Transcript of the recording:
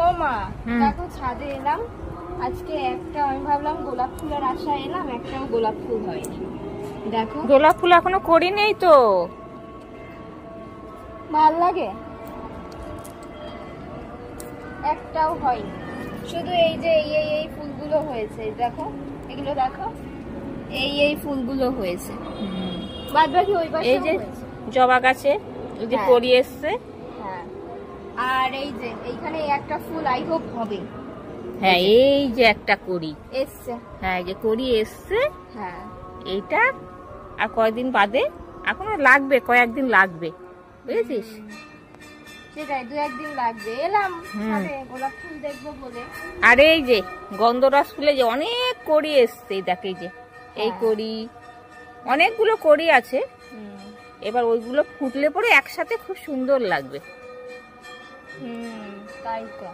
ও মা, দেখো ছাদে এলাম আজকে, একটা আমি ভাবলাম গোলাপ ফুলের আশায় এলাম, একটাও গোলাপ ফুল হয়নি। দেখো গোলাপ ফুল এখনো করি নেই তো, ভাল লাগে, একটাও হয়নি। শুধু এই যে এই ফুলগুলো হয়েছে, দেখো এগুলো দেখো, এই ফুলগুলো হয়েছে, বাদ বাকি ওই পাশে এই যে জবা গাছে এই যে করি এসছে। হ্যাঁ, আর এই যে এইখানে একটা ফুল আই হোপ হবে। হ্যাঁ, এই যে একটা করি এসছে। হ্যাঁ, এই যে করি এসছে। হ্যাঁ, এইটা আর কয়েকদিন বাদে, এখনো লাগবে, কয়েকদিন লাগবে, বুঝেছিস? সেটাই, দু একদিন লাগবে। এলাম ছাদে গোলাপ ফুল দেখবো বলে। আর এই যে গন্ধরাজ ফুলে যে অনেক করি এসছে, দেখ এই যে এই করি, অনেকগুলো করি আছে। এবার ওইগুলো ফুটলে পরে একসাথে খুব সুন্দর লাগবে। তাই তো।